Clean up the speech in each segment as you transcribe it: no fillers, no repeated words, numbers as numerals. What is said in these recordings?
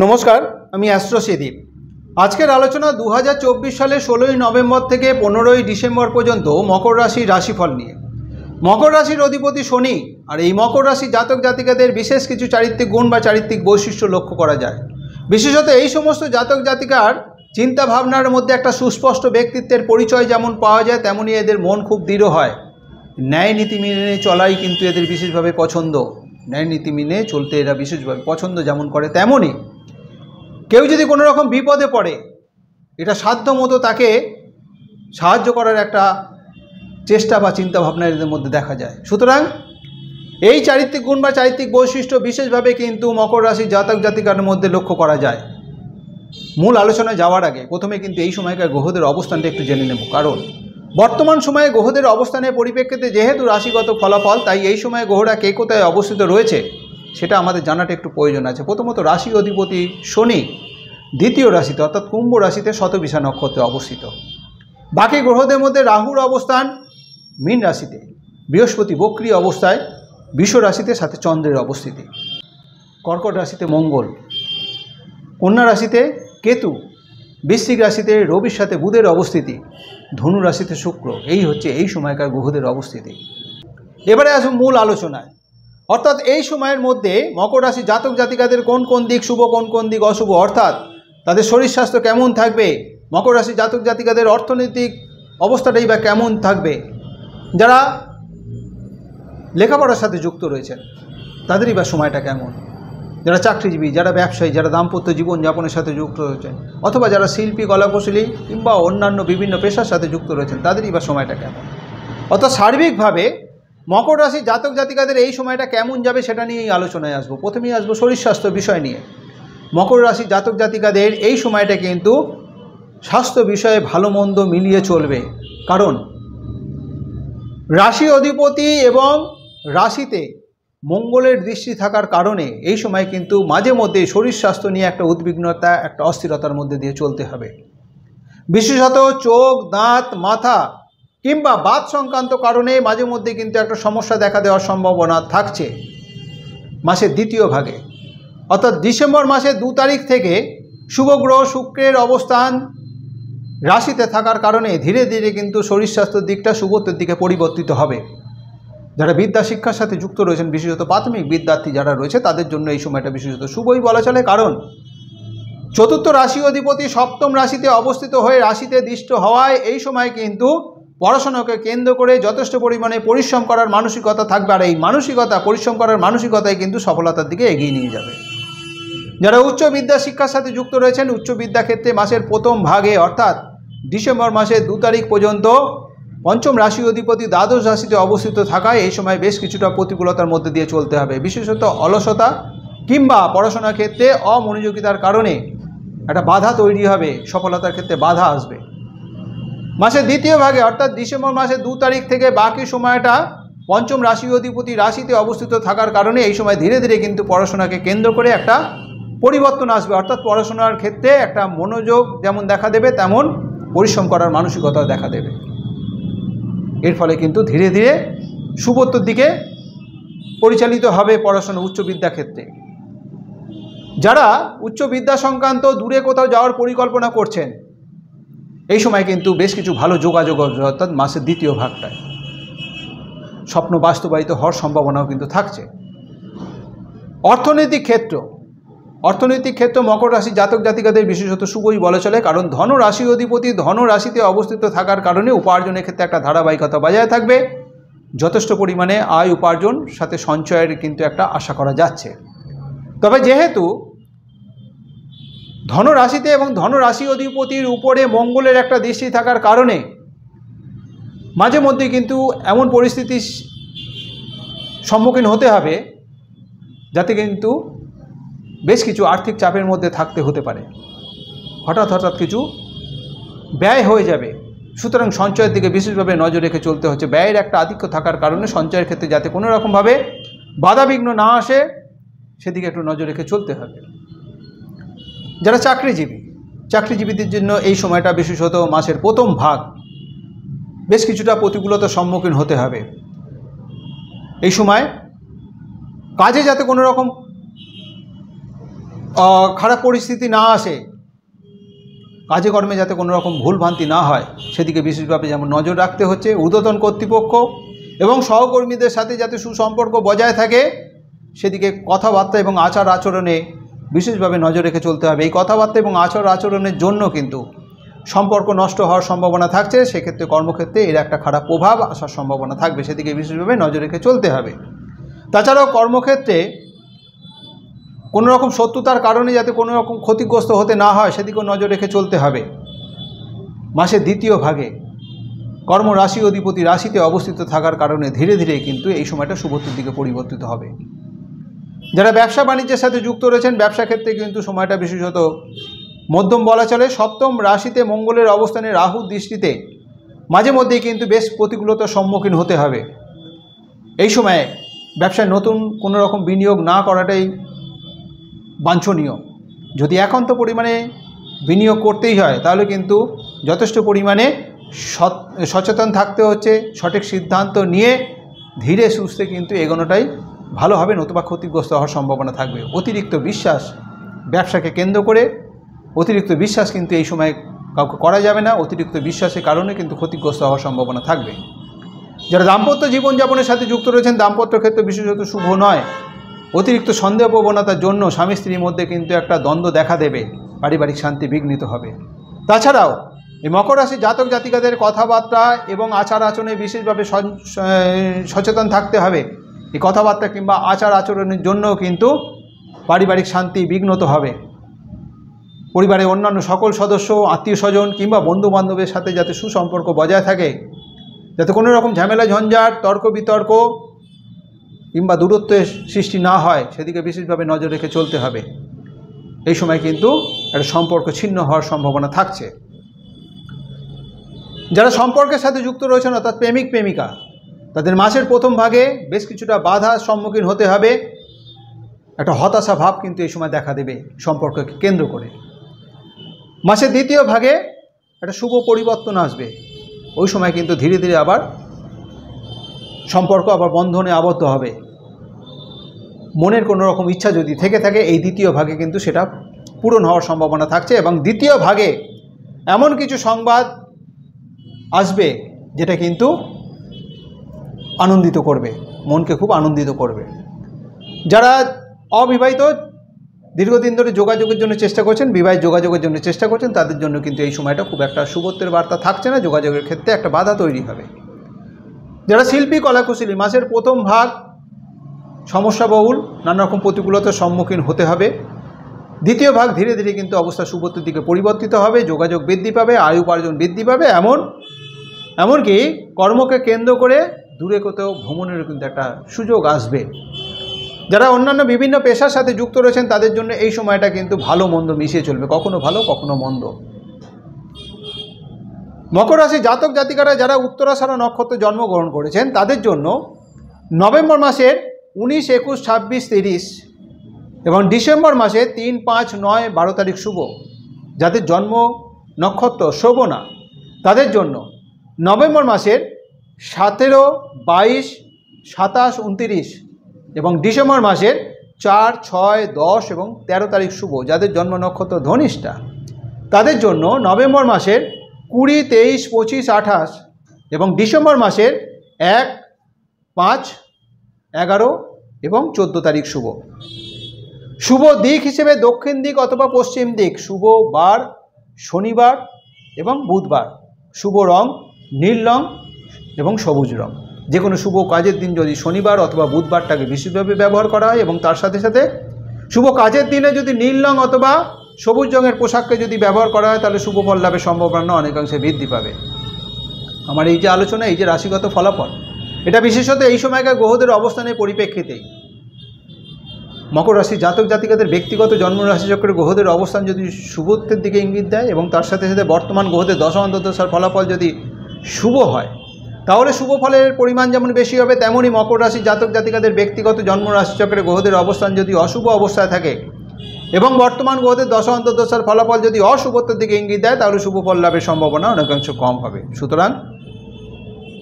नमस्कार, আমি অ্যাস্ট্রো সেদীপ। আজকের আলোচনা 2024 সালে 16ই নভেম্বর থেকে 15ই ডিসেম্বর পর্যন্ত মকর রাশির রাশিফল নিয়ে। মকর রাশির অধিপতি শনি, আর এই মকর রাশি জাতক জাতিকাদের বিশেষ কিছু চারিত্রিক গুণ বা চারিত্রিক বৈশিষ্ট্য লক্ষ্য করা যায়। বিশেষত এই সমস্ত জাতক জাতিকার চিন্তা ভাবনার মধ্যে একটা সুস্পষ্ট ব্যক্তিত্বের পরিচয় যেমন পাওয়া যায়, তেমনই এদের মন খুব দৃঢ় হয়। ন্যায় নীতি মেনে চলাই কিন্তু এদের বিশেষভাবে পছন্দ। ন্যায় নীতি মেনে চলতে এরা বিশেষভাবে পছন্দ যেমন করে, তেমনই কেউ যদি কোনো রকম বিপদে পড়ে, এটা সাধ্য মতো তাকে সাহায্য করার একটা চেষ্টা বা চিন্তাভাবনা এদের মধ্যে দেখা যায়। সুতরাং এই চারিত্রিক গুণ বা চারিত্রিক বৈশিষ্ট্য বিশেষভাবে কিন্তু মকর রাশির জাতক জাতিকার মধ্যে লক্ষ্য করা যায়। মূল আলোচনায় যাওয়ার আগে প্রথমে কিন্তু এই সময়কার গ্রহদের অবস্থানটা একটু জেনে নেব। কারণ বর্তমান সময়ে গ্রহদের অবস্থানের পরিপ্রেক্ষিতে যেহেতু রাশিগত ফলাফল, তাই এই সময়ে গ্রহরা কে কোথায় অবস্থিত রয়েছে সেটা আমাদের জানাটা একটু প্রয়োজন আছে। প্রথমত রাশি অধিপতি শনি দ্বিতীয় রাশিতে অর্থাৎ কুম্ভ রাশিতে শতবিশা নক্ষত্রে অবস্থিত। বাকি গ্রহদের মধ্যে রাহুর অবস্থান মীন রাশিতে, বৃহস্পতি বক্রী অবস্থায় বৃষ রাশিতে, সাথে চন্দ্রের অবস্থিতি। কর্কট রাশিতে মঙ্গল, কন্যা রাশিতে কেতু, বৃশ্চিক রাশিতে রবির সাথে বুধের অবস্থিতি, ধনু রাশিতে শুক্র। এই হচ্ছে এই সময়কার গ্রহদের অবস্থিতি। এবারে আসুন মূল আলোচনায়। অর্থাৎ এই সময়ের মধ্যে মকর রাশি জাতক জাতিকাদের কোন কোন দিক শুভ, কোন কোন দিক অশুভ, অর্থাৎ তাদের শরীর স্বাস্থ্য কেমন থাকবে, মকর রাশি জাতক জাতিকাদের অর্থনৈতিক অবস্থাটাই বা কেমন থাকবে, যারা লেখাপড়ার সাথে যুক্ত রয়েছেন তাদেরই বা সময়টা কেমন, যারা চাকরিজীবী, যারা ব্যবসায়ী, যারা দাম্পত্য জীবনযাপনের সাথে যুক্ত রয়েছেন, অথবা যারা শিল্পী, কলাকুশলী কিংবা অন্যান্য বিভিন্ন পেশার সাথে যুক্ত রয়েছেন তাদেরই বা সময়টা কেমন। অর্থাৎ সার্বিকভাবে মকর রাশি জাতক জাতিকাদের এই সময়টা কেমন যাবে সেটা নিয়েই আলোচনায় আসবো। প্রথমেই আসবো শরীর স্বাস্থ্য বিষয় নিয়ে। মকর রাশি জাতক জাতিকাদের এই সময়টা কিন্তু স্বাস্থ্য বিষয়ে ভালো মন্দ মিলিয়ে চলবে। কারণ রাশি অধিপতি এবং রাশিতে মঙ্গলের দৃষ্টি থাকার কারণে এই সময় কিন্তু মাঝে মধ্যে শরীর স্বাস্থ্য নিয়ে একটা উদ্বিগ্নতা, একটা অস্থিরতার মধ্যে দিয়ে চলতে হবে। বিশেষত চোখ, দাঁত, মাথা কিংবা বাত সংক্রান্ত কারণে মাঝে মধ্যে কিন্তু একটা সমস্যা দেখা দেওয়ার সম্ভাবনা থাকছে মাসের দ্বিতীয় ভাগে। অর্থাৎ ডিসেম্বর মাসের 2 তারিখ থেকে শুভ গ্রহ শুক্রের অবস্থান রাশিতে থাকার কারণে ধীরে ধীরে কিন্তু শরীর স্বাস্থ্যের দিকটা শুভত্বের দিকে পরিবর্তিত হবে। যারা বিদ্যা শিক্ষার সাথে যুক্ত রয়েছেন, বিশেষত প্রাথমিক বিদ্যার্থী যারা রয়েছে তাদের জন্য এই সময়টা বিশেষত শুভই বলা চলে। কারণ চতুর্থ রাশি অধিপতি সপ্তম রাশিতে অবস্থিত হয়ে রাশিতে দৃষ্ট হওয়ায় এই সময় কিন্তু পড়াশোনাকে কেন্দ্র করে যথেষ্ট পরিমাণে পরিশ্রম করার মানসিকতা থাকবে। আর এই মানসিকতা, পরিশ্রম করার মানসিকতাই কিন্তু সফলতার দিকে এগিয়ে নিয়ে যাবে। যারা উচ্চ বিদ্যা শিক্ষার সাথে যুক্ত রয়েছেন, উচ্চ বিদ্যা ক্ষেত্রে মাসের প্রথম ভাগে অর্থাৎ ডিসেম্বর মাসের 2 তারিখ পর্যন্ত পঞ্চম রাশি অধিপতি দ্বাদশ রাশিতে অবস্থিত থাকায় এই সময় বেশ কিছুটা প্রতিকূলতার মধ্যে দিয়ে চলতে হবে। বিশেষত অলসতা কিংবা পড়াশোনার ক্ষেত্রে অমনোযোগিতার কারণে একটা বাধা তৈরি হবে, সফলতার ক্ষেত্রে বাধা আসবে। মাসের দ্বিতীয় ভাগে অর্থাৎ ডিসেম্বর মাসের 2 তারিখ থেকে বাকি সময়টা পঞ্চম রাশি অধিপতি রাশিতে অবস্থিত থাকার কারণে এই সময় ধীরে ধীরে কিন্তু পড়াশোনাকে কেন্দ্র করে একটা পরিবর্তন আসবে। অর্থাৎ পড়াশোনার ক্ষেত্রে একটা মনোযোগ যেমন দেখা দেবে, তেমন পরিশ্রম করার মানসিকতাও দেখা দেবে। এর ফলে কিন্তু ধীরে ধীরে শুভত্বর দিকে পরিচালিত হবে পড়াশোনা উচ্চ বিদ্যা ক্ষেত্রে। যারা উচ্চ বিদ্যা সংক্রান্ত দূরে কোথাও যাওয়ার পরিকল্পনা করছেন, এই সময় কিন্তু বেশ কিছু ভালো যোগাযোগ, অর্থাৎ মাসের দ্বিতীয় ভাগটায় স্বপ্ন বাস্তবায়িত হওয়ার সম্ভাবনাও কিন্তু থাকছে। অর্থনৈতিক ক্ষেত্র মকর রাশি জাতক জাতিকাদের বিশেষত শুভই বলা চলে। কারণ ধন রাশি অধিপতি ধন রাশিতে অবস্থিত থাকার কারণে উপার্জনের ক্ষেত্রে একটা ধারাবাহিকতা বজায় থাকবে। যথেষ্ট পরিমাণে আয় উপার্জন সাথে সঞ্চয়ের কিন্তু একটা আশা করা যাচ্ছে। তবে যেহেতু ধনরাশিতে এবং ধনরাশি অধিপতির উপরে মঙ্গলের একটা দৃষ্টি থাকার কারণে মাঝে মধ্যে কিন্তু এমন পরিস্থিতির সম্মুখীন হতে হবে যাতে কিন্তু বেশ কিছু আর্থিক চাপের মধ্যে থাকতে হতে পারে। হঠাৎ কিছু ব্যয় হয়ে যাবে। সুতরাং সঞ্চয়ের দিকে বিশেষভাবে নজর রেখে চলতে হচ্ছে। ব্যয়ের একটা আধিক্য থাকার কারণে সঞ্চয়ের ক্ষেত্রে যাতে কোনো রকমভাবে বাধাবিঘ্ন না আসে সেদিকে একটু নজর রেখে চলতে হবে। যারা চাকরিজীবীদের জন্য এই সময়টা বিশেষত মাসের প্রথম ভাগ বেশ কিছুটা প্রতিকূলতার সম্মুখীন হতে হবে। এই সময় কাজে যাতে কোনো রকম খারাপ পরিস্থিতি না আসে, কাজে কর্মে যাতে কোনো রকম ভুলভ্রান্তি না হয় সেদিকে বিশেষভাবে যেমন নজর রাখতে হচ্ছে। ঊর্ধ্বতন কর্তৃপক্ষ এবং সহকর্মীদের সাথে যাতে সুসম্পর্ক বজায় থাকে সেদিকে কথাবার্তা এবং আচার আচরণে বিশেষভাবে নজর রেখে চলতে হবে। এই কথাবার্তা এবং আচার আচরণের জন্য কিন্তু সম্পর্ক নষ্ট হওয়ার সম্ভাবনা থাকছে, সেক্ষেত্রে কর্মক্ষেত্রে এর একটা খারাপ প্রভাব আসার সম্ভাবনা থাকবে, সেদিকে বিশেষভাবে নজর রেখে চলতে হবে। তাছাড়াও কর্মক্ষেত্রে কোনো রকম শত্রুতার কারণে যাতে কোনো রকম ক্ষতিগ্রস্ত হতে না হয় সেদিকেও নজর রেখে চলতে হবে। মাসের দ্বিতীয় ভাগে কর্মরাশি অধিপতি রাশিতে অবস্থিত থাকার কারণে ধীরে ধীরে কিন্তু এই সময়টা শুভত্বের দিকে পরিবর্তিত হবে। যারা ব্যবসা বাণিজ্যের সাথে যুক্ত রয়েছেন ব্যবসা ক্ষেত্রে কিন্তু সময়টা বিশেষত মধ্যম বলা চলে। সপ্তম রাশিতে মঙ্গলের অবস্থানে রাহুর দৃষ্টিতে মাঝে মধ্যেই কিন্তু বেশ প্রতিকূলতার সম্মুখীন হতে হবে। এই সময়ে ব্যবসায় নতুন কোনো রকম বিনিয়োগ না করাটাই বাঞ্ছনীয়। যদি একান্ত পরিমাণে বিনিয়োগ করতেই হয় তাহলে কিন্তু যথেষ্ট পরিমাণে সচেতন থাকতে হচ্ছে, সঠিক সিদ্ধান্ত নিয়ে ধীরে সুস্থে কিন্তু এগোনোটাই ভালো হবে, নতুবা ক্ষতিগ্রস্ত হওয়ার সম্ভাবনা থাকবে। অতিরিক্ত বিশ্বাস ব্যবসাকে কেন্দ্র করে অতিরিক্ত বিশ্বাস কিন্তু এই সময় কাউকে করা যাবে না, অতিরিক্ত বিশ্বাসের কারণে কিন্তু ক্ষতিগ্রস্ত হওয়ার সম্ভাবনা থাকবে। যারা দাম্পত্য জীবনযাপনের সাথে যুক্ত রয়েছেন দাম্পত্য ক্ষেত্রে বিশেষত শুভ নয়। অতিরিক্ত সন্দেহ প্রবণতার জন্য স্বামী স্ত্রীর মধ্যে কিন্তু একটা দ্বন্দ্ব দেখা দেবে, পারিবারিক শান্তি বিঘ্নিত হবে। তাছাড়াও এই মকর রাশির জাতক জাতিকাদের কথাবার্তা এবং আচার আচরণে বিশেষভাবে সচেতন থাকতে হবে। এই কথাবার্তা কিংবা আচার আচরণের জন্যও কিন্তু পারিবারিক শান্তি বিঘ্নিত হবে। পরিবারের অন্যান্য সকল সদস্য আত্মীয় স্বজন কিংবা বন্ধুবান্ধবের সাথে যাতে সুসম্পর্ক বজায় থাকে, যাতে কোনো রকম ঝামেলা ঝঞ্ঝাট তর্ক বিতর্ক কিংবা দূরত্বের সৃষ্টি না হয় সেদিকে বিশেষভাবে নজর রেখে চলতে হবে। এই সময় কিন্তু একটা সম্পর্ক ছিন্ন হওয়ার সম্ভাবনা থাকছে। যারা সম্পর্কের সাথে যুক্ত রয়েছেন অর্থাৎ প্রেমিক প্রেমিকা তাদের মাসের প্রথম ভাগে বেশ কিছুটা বাধার সম্মুখীন হতে হবে। একটা হতাশা ভাব কিন্তু এই সময় দেখা দেবে সম্পর্ককে কেন্দ্র করে। মাসের দ্বিতীয় ভাগে একটা শুভ পরিবর্তন আসবে, ওই সময় কিন্তু ধীরে ধীরে আবার সম্পর্ক আবার বন্ধনে আবদ্ধ হবে। মনের কোনো রকম ইচ্ছা যদি থেকে থাকে এই দ্বিতীয় ভাগে কিন্তু সেটা পূরণ হওয়ার সম্ভাবনা থাকছে, এবং দ্বিতীয় ভাগে এমন কিছু সংবাদ আসবে যেটা কিন্তু আনন্দিত করবে, মনকে খুব আনন্দিত করবে। যারা অবিবাহিত দীর্ঘদিন ধরে যোগাযোগের জন্য চেষ্টা করছেন, বিবাহিত যোগাযোগের জন্য চেষ্টা করছেন, তাদের জন্য কিন্তু এই সময়টা খুব একটা শুভত্বের বার্তা থাকছে না, যোগাযোগের ক্ষেত্রে একটা বাধা তৈরি হবে। যারা শিল্পী কলাকুশলী মাসের প্রথম ভাগ সমস্যাবহুল, নানা রকম প্রতিকূলতার সম্মুখীন হতে হবে। দ্বিতীয় ভাগ ধীরে ধীরে কিন্তু অবস্থা শুভত্বের দিকে পরিবর্তিত হবে, যোগাযোগ বৃদ্ধি পাবে, আয় উপার্জন বৃদ্ধি পাবে, এমনকি কর্মকে কেন্দ্র করে দূরে কোথাও ভ্রমণেরও কিন্তু একটা সুযোগ আসবে। যারা অন্যান্য বিভিন্ন পেশার সাথে যুক্ত রয়েছেন তাদের জন্য এই সময়টা কিন্তু ভালো মন্দ মিশিয়ে চলবে, কখনো ভালো কখনো মন্দ। মকর রাশি জাতক জাতিকারা যারা উত্তরাষাঢ়া নক্ষত্রে জন্মগ্রহণ করেছেন তাদের জন্য নভেম্বর মাসের 19, 21, 26, 30 এবং ডিসেম্বর মাসে 3, 5, 9, 12 তারিখ শুভ। যাদের জন্ম নক্ষত্র শোভনা তাদের জন্য নভেম্বর মাসের 17, 22, 27, 29 এবং ডিসেম্বর মাসের 4, 6, 10 এবং 13 তারিখ শুভ। যাদের জন্ম নক্ষত্র ধনিষ্ঠা তাদের জন্য নভেম্বর মাসের 20, 23, 25, 28 এবং ডিসেম্বর মাসের 1, 5, 11 এবং 14 তারিখ শুভ। শুভ দিক হিসেবে দক্ষিণ দিক অথবা পশ্চিম দিক, শুভ বার শনিবার এবং বুধবার, শুভ রং নীল রং এবং সবুজ রং। যে কোনো শুভ কাজের দিন যদি শনিবার অথবা বুধবারটাকে বিশেষভাবে ব্যবহার করা হয় এবং তার সাথে সাথে শুভ কাজের দিনে যদি নীল রং অথবা সবুজ রঙের পোশাককে যদি ব্যবহার করা হয় তাহলে শুভ ফল লাভের সম্ভাবনা অনেকাংশে বৃদ্ধি পাবে। আমার এই যে আলোচনা, এই যে রাশিগত ফলাফল, এটা বিশেষত এই সময়কার গ্রহদের অবস্থানের পরিপ্রেক্ষিতেই। মকর রাশি জাতক জাতিকাদের ব্যক্তিগত জন্ম রাশিচক্রের গ্রহদের অবস্থান যদি শুভত্বের দিকে ইঙ্গিত দেয় এবং তার সাথে সাথে বর্তমান গ্রহদের দশা অন্তর্দশার ফলাফল যদি শুভ হয় তাহলে শুভ ফলের পরিমাণ যেমন বেশি হবে, তেমনই মকর রাশি জাতক জাতিকাদের ব্যক্তিগত জন্ম রাশিচক্রের গ্রহদের অবস্থান যদি অশুভ অবস্থায় থাকে এবং বর্তমান গ্রহদের দশা অন্তর্দশার ফলাফল যদি অশুভত্বের দিকে ইঙ্গিত দেয় তাহলে শুভ ফল লাভের সম্ভাবনা অনেকাংশ কম হবে। সুতরাং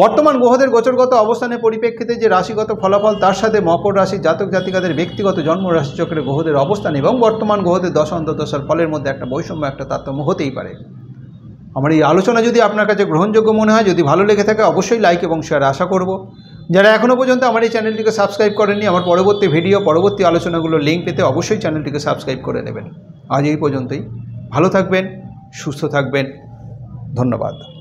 বর্তমান গ্রহদের গোচরগত অবস্থানের পরিপ্রেক্ষিতে যে রাশিগত ফলাফল, তার সাথে মকর রাশি জাতক জাতিকাদের ব্যক্তিগত জন্ম রাশিচক্রে গ্রহদের অবস্থান এবং বর্তমান গ্রহদের দশা অন্তর্দশার ফলের মধ্যে একটা বৈষম্য, একটা তারতম্য হতেই পারে। আমার এই আলোচনা যদি আপনার কাছে গ্রহণযোগ্য মনে হয়, যদি ভালো লেগে থাকে, অবশ্যই লাইক এবং শেয়ার আশা করব। যারা এখনও পর্যন্ত আমার এই চ্যানেলটিকে সাবস্ক্রাইব করেননি, আমার পরবর্তী ভিডিও, পরবর্তী আলোচনাগুলোর লিঙ্ক পেতে অবশ্যই চ্যানেলটিকে সাবস্ক্রাইব করে নেবেন। আজ এই পর্যন্তই। ভালো থাকবেন, সুস্থ থাকবেন। ধন্যবাদ।